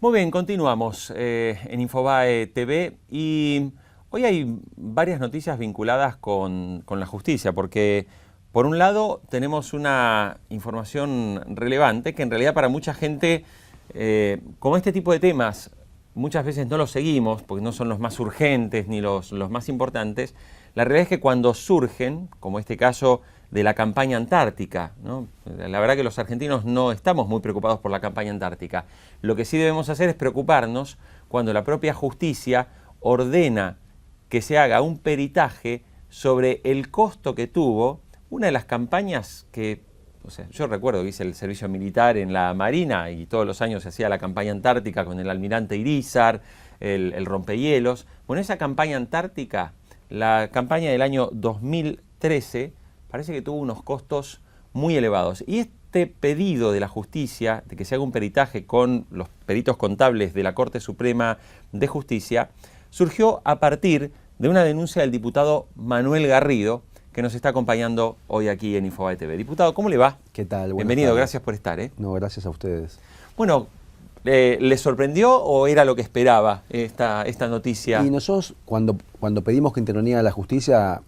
Muy bien, continuamos en Infobae TV y hoy hay varias noticias vinculadas con la justicia, porque por un lado tenemos una información relevante que en realidad para mucha gente, como este tipo de temas muchas veces no los seguimos porque no son los más urgentes ni los más importantes, la realidad es que cuando surgen, como este caso de la campaña antártica, ¿no? La verdad que los argentinos no estamos muy preocupados por la campaña antártica. Lo que sí debemos hacer es preocuparnos cuando la propia justicia ordena que se haga un peritaje sobre el costo que tuvo una de las campañas que, o sea, yo recuerdo que hice el servicio militar en la Marina y todos los años se hacía la campaña antártica con el almirante Irízar, el rompehielos. Bueno, esa campaña antártica, la campaña del año 2013, parece que tuvo unos costos muy elevados. Y este pedido de la justicia, de que se haga un peritaje con los peritos contables de la Corte Suprema de Justicia, surgió a partir de una denuncia del diputado Manuel Garrido, que nos está acompañando hoy aquí en Infobae TV. Diputado, ¿cómo le va? ¿Qué tal? Bienvenido, gracias por estar. No, gracias a ustedes. Bueno, ¿le sorprendió o era lo que esperaba esta noticia? Y nosotros, cuando pedimos que interviniera la justicia,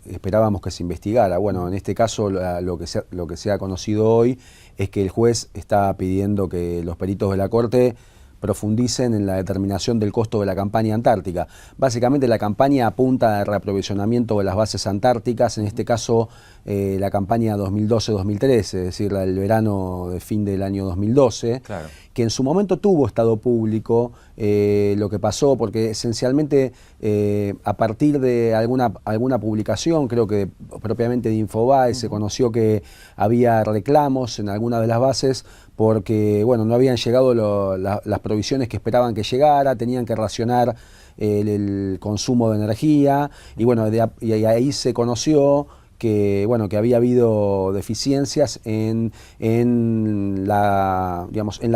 esperábamos que se investigara. Bueno, en este caso lo que se ha conocido hoy es que el juez está pidiendo que los peritos de la Corte profundicen en la determinación del costo de la campaña antártica. Básicamente la campaña apunta al reaprovisionamiento de las bases antárticas, en este caso la campaña 2012-2013, es decir, el verano de fin del año 2012, claro, que en su momento tuvo estado público lo que pasó, porque esencialmente a partir de alguna publicación, creo que propiamente de Infobae, se conoció que había reclamos en alguna de las bases porque bueno, no habían llegado las provisiones que esperaban que llegara, tenían que racionar el consumo de energía y bueno, y ahí se conoció que, bueno, que había habido deficiencias en la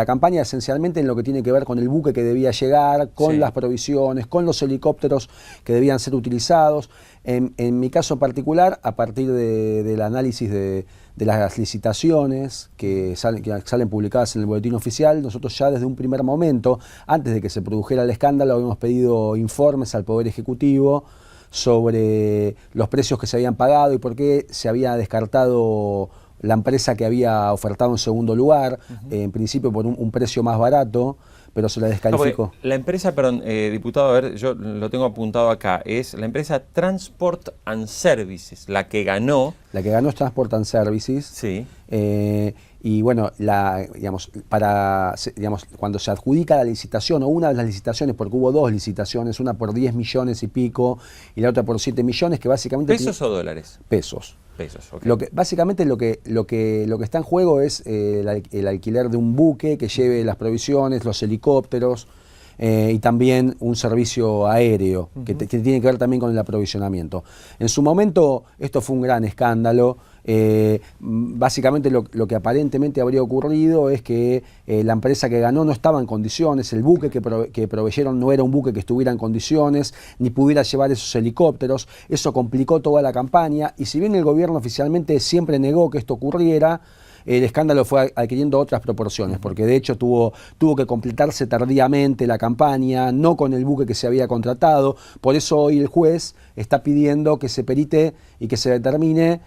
campaña, esencialmente en lo que tiene que ver con el buque que debía llegar, con las provisiones, con los helicópteros que debían ser utilizados. En mi caso particular, a partir del análisis de las licitaciones que salen publicadas en el boletín oficial, nosotros ya desde un primer momento, antes de que se produjera el escándalo, habíamos pedido informes al Poder Ejecutivo sobre los precios que se habían pagado y por qué se había descartado la empresa que había ofertado en segundo lugar, en principio por un precio más barato, pero se la descalificó. No, la empresa, perdón, diputado, a ver, yo lo tengo apuntado acá, es la empresa Transport and Services, la que ganó. La que ganó es Transport and Services. Sí. Y bueno, cuando se adjudica la licitación, o una de las licitaciones, porque hubo dos licitaciones, una por 10 millones y pico y la otra por 7 millones, que básicamente... ¿Pesos o dólares? Pesos. Pesos, ok. Básicamente lo que está en juego es el alquiler de un buque que lleve las provisiones, los helicópteros y también un servicio aéreo que tiene que ver también con el aprovisionamiento. En su momento esto fue un gran escándalo. Básicamente lo que aparentemente habría ocurrido es que la empresa que ganó no estaba en condiciones, el buque que proveyeron no era un buque que estuviera en condiciones, ni pudiera llevar esos helicópteros. Eso complicó toda la campaña y si bien el gobierno oficialmente siempre negó que esto ocurriera, el escándalo fue adquiriendo otras proporciones, porque de hecho tuvo que completarse tardíamente la campaña, no con el buque que se había contratado. Por eso hoy el juez está pidiendo que se perite y que se determine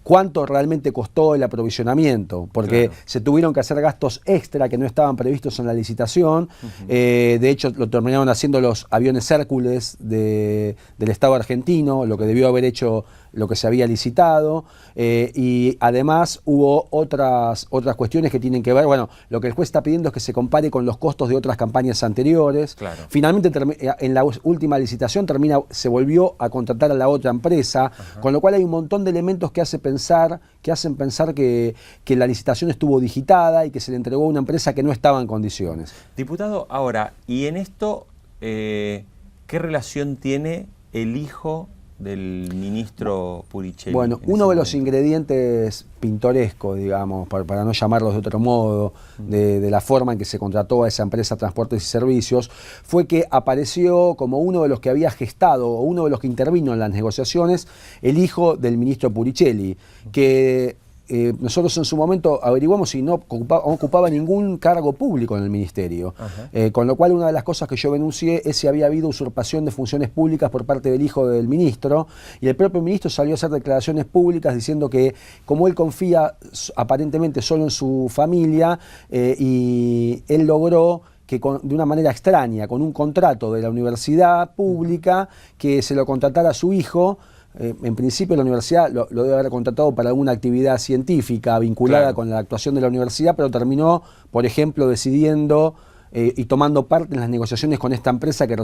cuánto realmente costó el aprovisionamiento, porque se tuvieron que hacer gastos extra que no estaban previstos en la licitación. De hecho lo terminaron haciendo los aviones Hércules del Estado argentino, lo que debió haber hecho lo que se había licitado, y además hubo otras cuestiones que tienen que ver, bueno, lo que el juez está pidiendo es que se compare con los costos de otras campañas anteriores. Claro. Finalmente en la última licitación se volvió a contratar a la otra empresa, con lo cual hay un montón de elementos que hacen pensar que la licitación estuvo digitada y que se le entregó a una empresa que no estaba en condiciones. Diputado, ahora, ¿y en esto qué relación tiene el hijo del ministro Puricelli? Bueno, uno de los ingredientes pintorescos, digamos, para no llamarlos de otro modo, de la forma en que se contrató a esa empresa Transportes y Servicios, fue que apareció como uno de los que había gestado, o uno de los que intervino en las negociaciones, el hijo del ministro Puricelli, que nosotros en su momento averiguamos si no ocupaba ningún cargo público en el ministerio. Con lo cual una de las cosas que yo denuncié es si había habido usurpación de funciones públicas por parte del hijo del ministro, y el propio ministro salió a hacer declaraciones públicas diciendo que como él confía aparentemente solo en su familia, y él logró que de una manera extraña, con un contrato de la universidad pública, que se lo contratara a su hijo. En principio la universidad lo debe haber contratado para alguna actividad científica vinculada con la actuación de la universidad, pero terminó, por ejemplo, decidiendo y tomando parte en las negociaciones con esta empresa que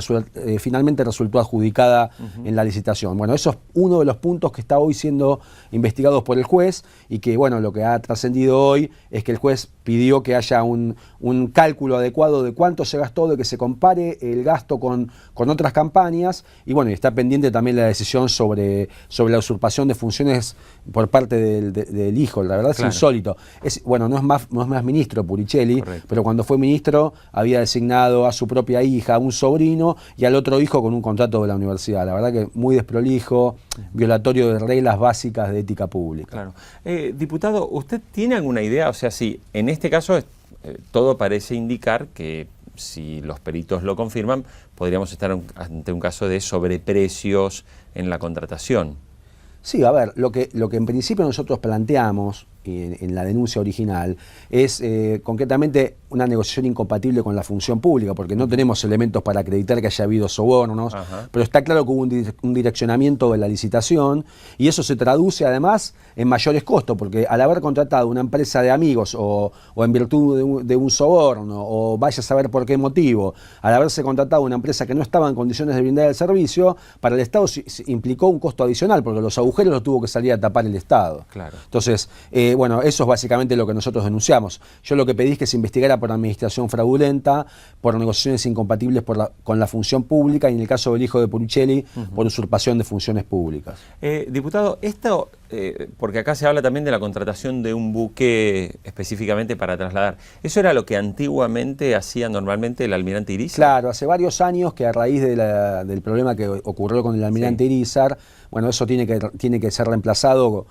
finalmente resultó adjudicada en la licitación. Bueno, eso es uno de los puntos que está hoy siendo investigados por el juez, y que, bueno, lo que ha trascendido hoy es que el juez pidió que haya un cálculo adecuado de cuánto se gastó, de que se compare el gasto con otras campañas, y bueno, y está pendiente también la decisión sobre la usurpación de funciones por parte del hijo. La verdad es insólito. Bueno, no es más ministro Puricelli, pero cuando fue ministro había designado a su propia hija, a un sobrino y al otro hijo con un contrato de la universidad. La verdad que muy desprolijo, violatorio de reglas básicas de ética pública. Claro. Diputado, ¿usted tiene alguna idea? O sea, si en este caso todo parece indicar que, si los peritos lo confirman, podríamos estar ante un caso de sobreprecios en la contratación. Sí, a ver, lo que en principio nosotros planteamos en la denuncia original es concretamente una negociación incompatible con la función pública, porque no tenemos elementos para acreditar que haya habido sobornos, pero está claro que hubo un direccionamiento de la licitación, y eso se traduce además en mayores costos, porque al haber contratado una empresa de amigos o en virtud de un soborno, o vaya a saber por qué motivo, al haberse contratado una empresa que no estaba en condiciones de brindar el servicio, para el Estado implicó un costo adicional, porque los agujeros los tuvo que salir a tapar el Estado. Claro. Entonces, bueno, eso es básicamente lo que nosotros denunciamos. Yo lo que pedí es que se investigara por administración fraudulenta, por negociaciones incompatibles con la función pública, y en el caso del hijo de Puricelli, por usurpación de funciones públicas. Diputado, esto, porque acá se habla también de la contratación de un buque específicamente para trasladar. ¿Eso era lo que antiguamente hacía normalmente el almirante Irízar? Claro, hace varios años que a raíz del problema que ocurrió con el almirante Irízar, bueno, eso tiene que ser reemplazado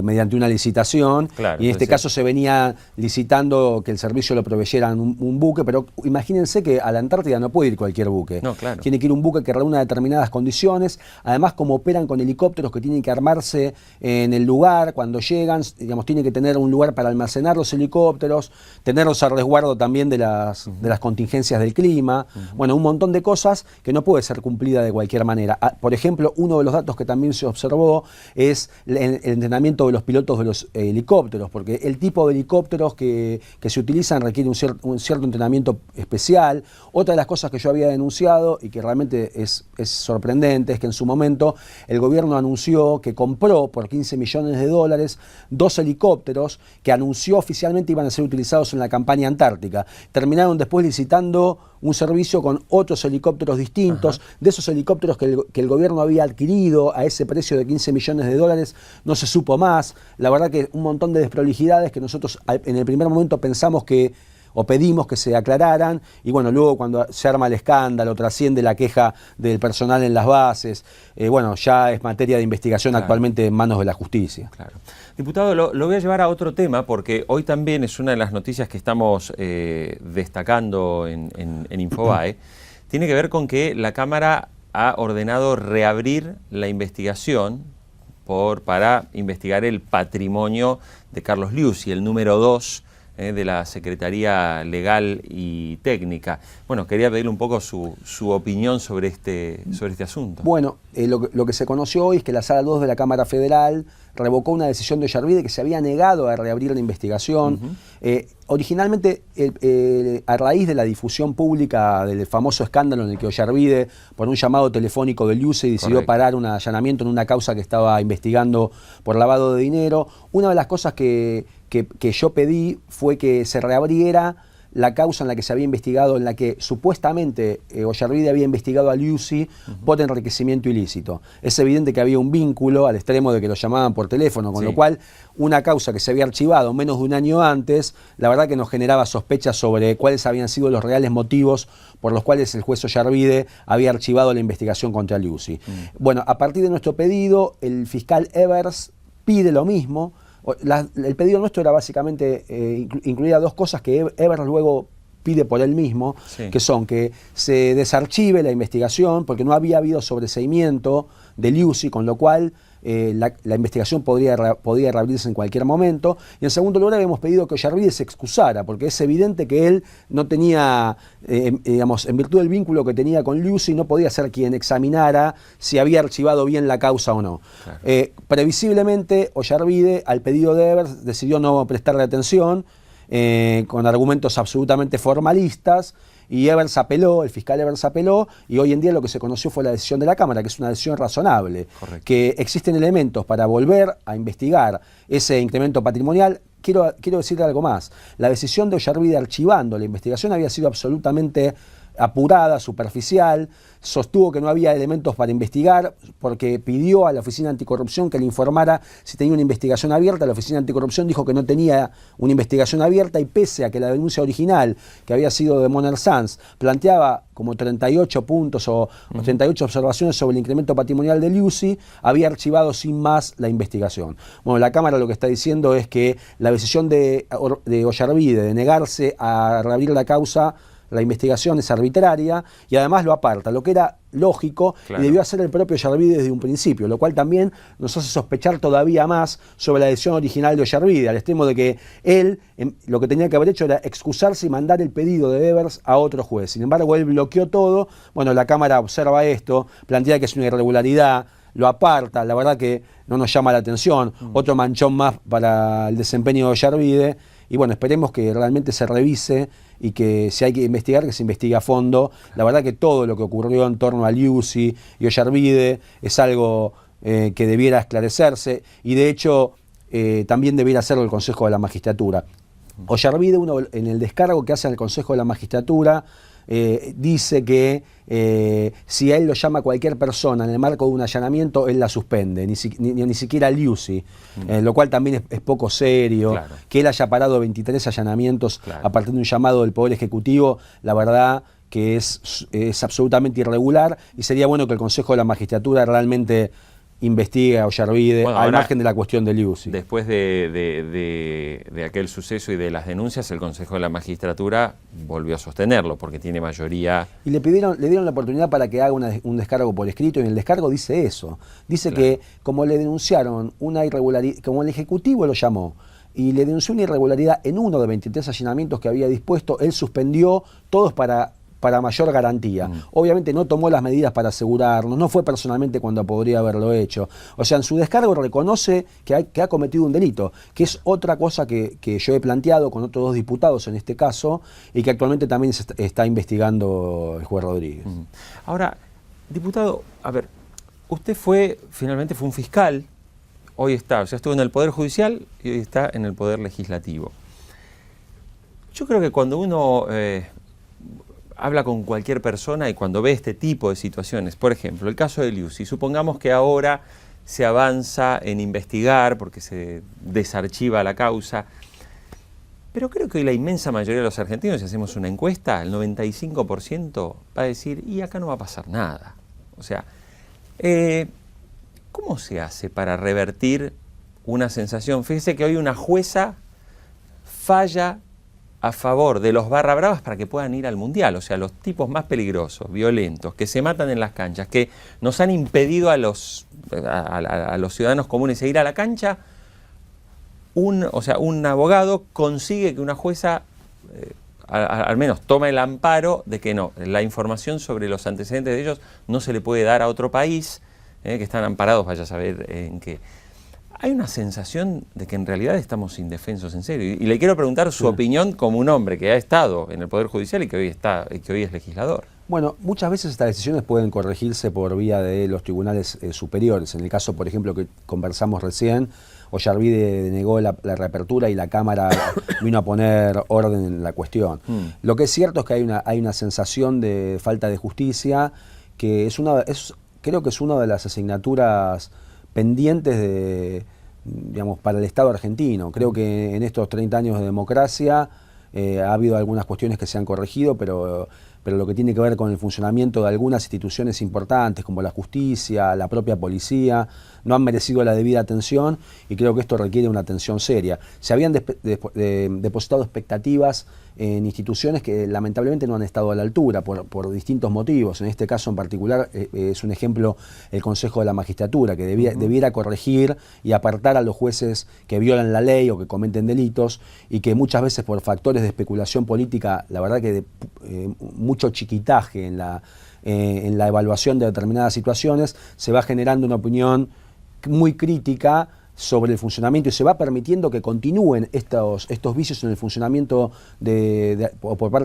mediante una licitación, y en este caso se venía licitando que el servicio lo proveyeran un buque, pero imagínense que a la Antártida no puede ir cualquier buque. No, claro. Tiene que ir un buque que reúna determinadas condiciones, además como operan con helicópteros que tienen que armarse en el lugar cuando llegan, digamos, tiene que tener un lugar para almacenar los helicópteros, tenerlos a resguardo también de las contingencias del clima, bueno, un montón de cosas que no puede ser cumplida de cualquier manera. Por ejemplo, uno de los datos que también se observó es el entrenamiento de los pilotos de los helicópteros, porque el tipo de helicópteros que se utilizan requiere un cierto entrenamiento especial. Otra de las cosas que yo había denunciado y que realmente es sorprendente es que en su momento el gobierno anunció que compró por $15 millones 2 helicópteros que anunció oficialmente iban a ser utilizados en la campaña antártica. Terminaron después licitando un servicio con otros helicópteros distintos. De esos helicópteros que el gobierno había adquirido a ese precio de $15 millones, no se supo más. La verdad que un montón de desprolijidades que nosotros en el primer momento pensamos o pedimos que se aclararan, y bueno, luego cuando se arma el escándalo, trasciende la queja del personal en las bases, bueno, ya es materia de investigación actualmente en manos de la justicia. Claro. Diputado, lo voy a llevar a otro tema, porque hoy también es una de las noticias que estamos destacando en Infobae. Tiene que ver con que la Cámara ha ordenado reabrir la investigación para investigar el patrimonio de Carlos Liuzzi, el número 2 de la Secretaría Legal y Técnica. Bueno, quería pedirle un poco su opinión sobre este asunto. Bueno, lo que se conoció hoy es que la Sala 2 de la Cámara Federal revocó una decisión de Ollarvide que se había negado a reabrir la investigación. Originalmente, a raíz de la difusión pública del famoso escándalo en el que Ollarvide, por un llamado telefónico de Liuzzi, decidió parar un allanamiento en una causa que estaba investigando por lavado de dinero, una de las cosas que yo pedí fue que se reabriera la causa en la que se había investigado, en la que supuestamente Ollarvide había investigado a Liuzzi por enriquecimiento ilícito. Es evidente que había un vínculo al extremo de que lo llamaban por teléfono, con lo cual una causa que se había archivado menos de un año antes, la verdad que nos generaba sospechas sobre cuáles habían sido los reales motivos por los cuales el juez Ollarvide había archivado la investigación contra Liuzzi. Bueno, a partir de nuestro pedido, el fiscal Evers pide lo mismo. El pedido nuestro era básicamente, incluía dos cosas que Evers luego pide por él mismo, sí, que son que se desarchive la investigación, porque no había habido sobreseimiento de Liuzzi, con lo cual la investigación podía reabrirse en cualquier momento. Y en segundo lugar habíamos pedido que Ollarvide se excusara, porque es evidente que él no tenía, digamos, en virtud del vínculo que tenía con Liuzzi, no podía ser quien examinara si había archivado bien la causa o no. Claro. Previsiblemente Ollarvide, al pedido de Evers, decidió no prestarle atención, con argumentos absolutamente formalistas, y Evers apeló, el fiscal Evers apeló, y hoy en día lo que se conoció fue la decisión de la Cámara, que es una decisión razonable. Correcto. Que existen elementos para volver a investigar ese incremento patrimonial. Quiero decirle algo más. La decisión de Ollarvide archivando la investigación había sido absolutamente apurada, superficial, sostuvo que no había elementos para investigar porque pidió a la Oficina Anticorrupción que le informara si tenía una investigación abierta. La Oficina Anticorrupción dijo que no tenía una investigación abierta, y pese a que la denuncia original, que había sido de Moner Sanz, planteaba como 38 puntos o 38 observaciones sobre el incremento patrimonial de Liuzzi, había archivado sin más la investigación. Bueno, la Cámara lo que está diciendo es que la decisión de Ollarvide de negarse a reabrir la causa, la investigación, es arbitraria, y además lo aparta, lo que era lógico, claro, y debió hacer el propio Ollarvide desde un principio, lo cual también nos hace sospechar todavía más sobre la decisión original de Ollarvide, al extremo de que él lo que tenía que haber hecho era excusarse y mandar el pedido de Evers a otro juez. Sin embargo, él bloqueó todo. Bueno, la Cámara observa esto, plantea que es una irregularidad, lo aparta, la verdad que no nos llama la atención, otro manchón más para el desempeño de Ollarvide, y bueno, esperemos que realmente se revise y que si hay que investigar, que se investigue a fondo. La verdad que todo lo que ocurrió en torno a Liuzzi y Ollarvide es algo que debiera esclarecerse, y de hecho también debiera hacerlo el Consejo de la Magistratura. Ollarvide, en el descargo que hace al Consejo de la Magistratura, dice que si a él lo llama cualquier persona en el marco de un allanamiento, él la suspende, ni siquiera Liuzzi, lo cual también es poco serio. Claro. Que él haya parado 23 allanamientos, claro, a partir de un llamado del Poder Ejecutivo, la verdad que es absolutamente irregular, y sería bueno que el Consejo de la Magistratura realmente investigue a Ollarvide, bueno, al margen de la cuestión de Liuzzi. Después de aquel suceso y de las denuncias, el Consejo de la Magistratura volvió a sostenerlo porque tiene mayoría. Y le dieron la oportunidad para que haga un descargo por escrito, y en el descargo dice eso. Dice, claro, que como le denunciaron una irregularidad, como el Ejecutivo lo llamó, y le denunció una irregularidad en uno de 23 allanamientos que había dispuesto, él suspendió todos para mayor garantía. Obviamente no tomó las medidas para asegurarnos, no fue personalmente cuando podría haberlo hecho. O sea, en su descargo reconoce que ha cometido un delito, que es otra cosa que yo he planteado con otros dos diputados en este caso, y que actualmente también se está investigando el juez Rodríguez. Ahora, diputado, a ver, usted finalmente fue un fiscal, hoy está, o sea, estuvo en el Poder Judicial y hoy está en el Poder Legislativo. Yo creo que cuando uno habla con cualquier persona y cuando ve este tipo de situaciones, por ejemplo, el caso de Liuzzi, supongamos que ahora se avanza en investigar porque se desarchiva la causa, pero creo que hoy la inmensa mayoría de los argentinos, si hacemos una encuesta, el 95% va a decir, y acá no va a pasar nada. O sea, ¿cómo se hace para revertir una sensación? Fíjese que hoy una jueza falla a favor de los barra bravas para que puedan ir al Mundial, o sea, los tipos más peligrosos, violentos, que se matan en las canchas, que nos han impedido a los ciudadanos comunes ir a la cancha. Un abogado consigue que una jueza al menos tome el amparo de que no, la información sobre los antecedentes de ellos no se le puede dar a otro país, que están amparados, vaya a saber en qué. Hay una sensación de que en realidad estamos indefensos en serio. Y le quiero preguntar su opinión como un hombre que ha estado en el Poder Judicial y que hoy es legislador. Bueno, muchas veces estas decisiones pueden corregirse por vía de los tribunales superiores. En el caso, por ejemplo, que conversamos recién, Ollarvide denegó la reapertura y la Cámara vino a poner orden en la cuestión. Lo que es cierto es que hay una sensación de falta de justicia, que creo que es una de las asignaturas pendientes digamos, para el Estado argentino. Creo que en estos 30 años de democracia ha habido algunas cuestiones que se han corregido, pero pero lo que tiene que ver con el funcionamiento de algunas instituciones importantes como la justicia, la propia policía, no han merecido la debida atención y creo que esto requiere una atención seria. Se habían depositado expectativas en instituciones que lamentablemente no han estado a la altura por distintos motivos. En este caso en particular es un ejemplo el Consejo de la Magistratura, que debiera corregir y apartar a los jueces que violan la ley o que cometen delitos y que muchas veces por factores de especulación política, la verdad que mucho chiquitaje en la evaluación de determinadas situaciones, se va generando una opinión muy crítica sobre el funcionamiento y se va permitiendo que continúen estos vicios en el funcionamiento en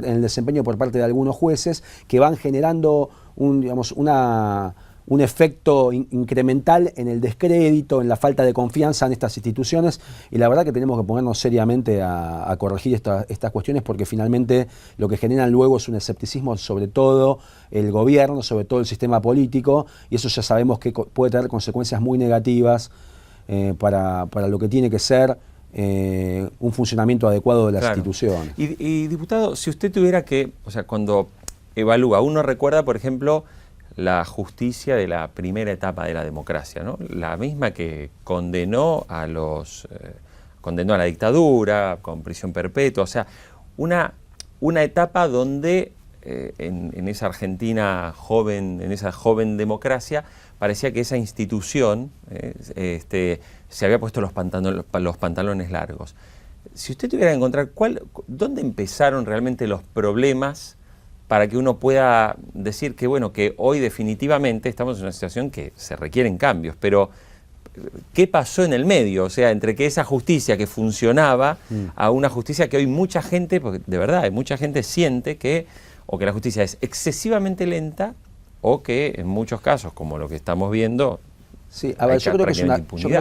el desempeño por parte de algunos jueces que van generando un efecto incremental en el descrédito, en la falta de confianza en estas instituciones y la verdad que tenemos que ponernos seriamente a corregir estas cuestiones porque finalmente lo que generan luego es un escepticismo sobre todo el gobierno, sobre todo el sistema político y eso ya sabemos que puede tener consecuencias muy negativas para lo que tiene que ser un funcionamiento adecuado de las instituciones. Y diputado, si usted tuviera que, o sea, cuando evalúa, uno recuerda, por ejemplo, la justicia de la primera etapa de la democracia, ¿no? La misma que condenó a la dictadura con prisión perpetua, o sea, una etapa donde en esa Argentina joven, en esa joven democracia, parecía que esa institución se había puesto los pantalones largos. Si usted tuviera que encontrar ¿dónde empezaron realmente los problemas para que uno pueda decir que, bueno, que hoy definitivamente estamos en una situación que se requieren cambios, pero ¿qué pasó en el medio? O sea, entre que esa justicia que funcionaba a una justicia que hoy mucha gente, porque de verdad, mucha gente siente que la justicia es excesivamente lenta o que en muchos casos, como lo que estamos viendo, sí, a ver, yo creo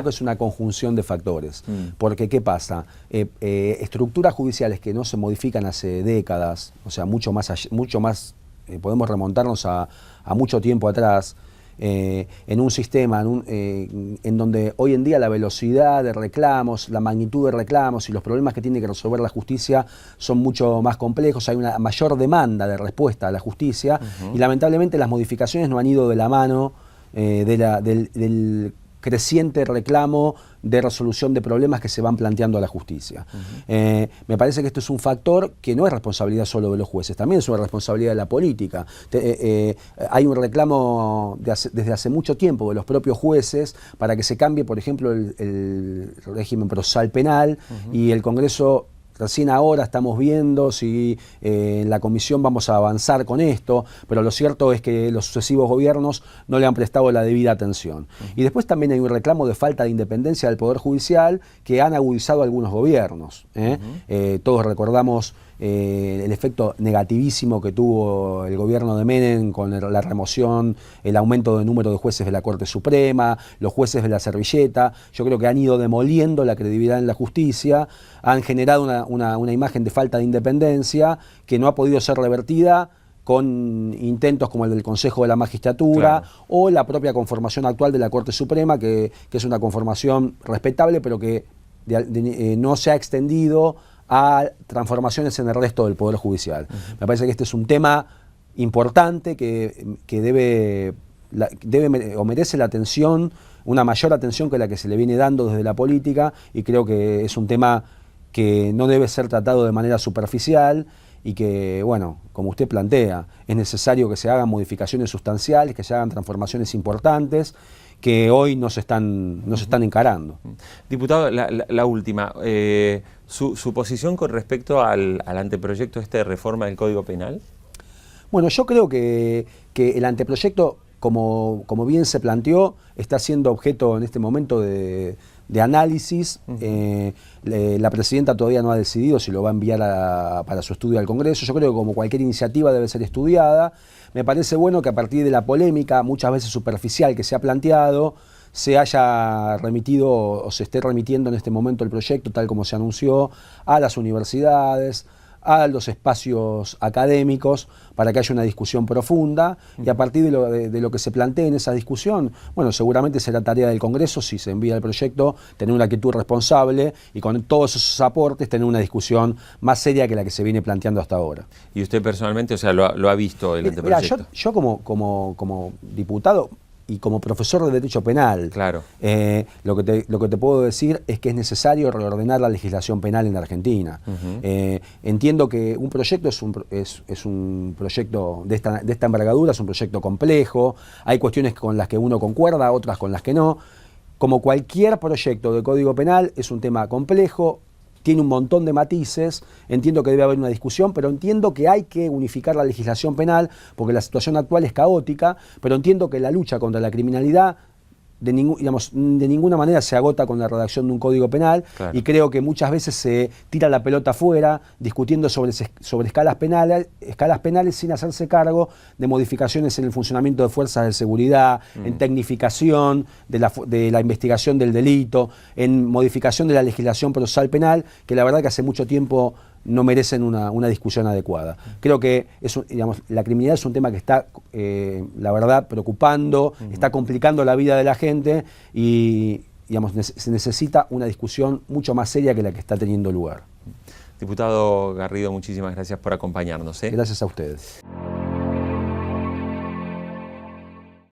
que es una conjunción de factores, porque ¿qué pasa? Estructuras judiciales que no se modifican hace décadas, o sea, mucho más podemos remontarnos a mucho tiempo atrás, en un sistema en donde hoy en día la velocidad de reclamos, la magnitud de reclamos y los problemas que tiene que resolver la justicia son mucho más complejos, hay una mayor demanda de respuesta a la justicia y lamentablemente las modificaciones no han ido de la mano del creciente reclamo de resolución de problemas que se van planteando a la justicia. Me parece que esto es un factor que no es responsabilidad solo de los jueces, también es una responsabilidad de la política. Hay un reclamo desde hace mucho tiempo de los propios jueces para que se cambie, por ejemplo, el régimen procesal penal y el Congreso. Recién ahora estamos viendo si en la comisión vamos a avanzar con esto, pero lo cierto es que los sucesivos gobiernos no le han prestado la debida atención. Y después también hay un reclamo de falta de independencia del Poder Judicial que han agudizado algunos gobiernos. Todos recordamos el efecto negativísimo que tuvo el gobierno de Menem con la remoción, el aumento del número de jueces de la Corte Suprema, los jueces de la servilleta. Yo creo que han ido demoliendo la credibilidad en la justicia, han generado una imagen de falta de independencia que no ha podido ser revertida con intentos como el del Consejo de la Magistratura, claro, o la propia conformación actual de la Corte Suprema, que es una conformación respetable, pero que no se ha extendido a transformaciones en el resto del Poder Judicial. Me parece que este es un tema importante que debe o merece la atención, una mayor atención que la que se le viene dando desde la política, y creo que es un tema que no debe ser tratado de manera superficial y que, bueno, como usted plantea, es necesario que se hagan modificaciones sustanciales, que se hagan transformaciones importantes, que hoy no se están encarando. Diputado, la última, su posición con respecto al anteproyecto de reforma del Código Penal. Bueno, yo creo que el anteproyecto, como bien se planteó, está siendo objeto en este momento de análisis. La presidenta todavía no ha decidido si lo va a enviar para su estudio al Congreso. Yo creo que como cualquier iniciativa debe ser estudiada. Me parece bueno que a partir de la polémica, muchas veces superficial, que se ha planteado, se haya remitido o se esté remitiendo en este momento el proyecto, tal como se anunció, a las universidades, a los espacios académicos para que haya una discusión profunda y a partir de lo que se plantee en esa discusión, bueno, seguramente será tarea del Congreso, si se envía el proyecto, tener una actitud responsable y con todos esos aportes tener una discusión más seria que la que se viene planteando hasta ahora. ¿Y usted personalmente, o sea, lo ha visto el anteproyecto? Mirá, yo como diputado y como profesor de Derecho Penal, claro. lo que te puedo decir es que es necesario reordenar la legislación penal en la Argentina. Entiendo que un proyecto es un proyecto de esta envergadura, es un proyecto complejo, hay cuestiones con las que uno concuerda, otras con las que no. Como cualquier proyecto de Código Penal, es un tema complejo, tiene un montón de matices, entiendo que debe haber una discusión, pero entiendo que hay que unificar la legislación penal porque la situación actual es caótica, pero entiendo que la lucha contra la criminalidad de ninguna manera se agota con la redacción de un código penal, claro. Y creo que muchas veces se tira la pelota afuera discutiendo sobre escalas penales sin hacerse cargo de modificaciones en el funcionamiento de fuerzas de seguridad, en tecnificación de la investigación del delito, en modificación de la legislación procesal penal, que la verdad que hace mucho tiempo no merecen una discusión adecuada. Creo que la criminalidad es un tema que está, la verdad, preocupando, está complicando la vida de la gente y se necesita una discusión mucho más seria que la que está teniendo lugar. Diputado Garrido, muchísimas gracias por acompañarnos. Gracias a ustedes.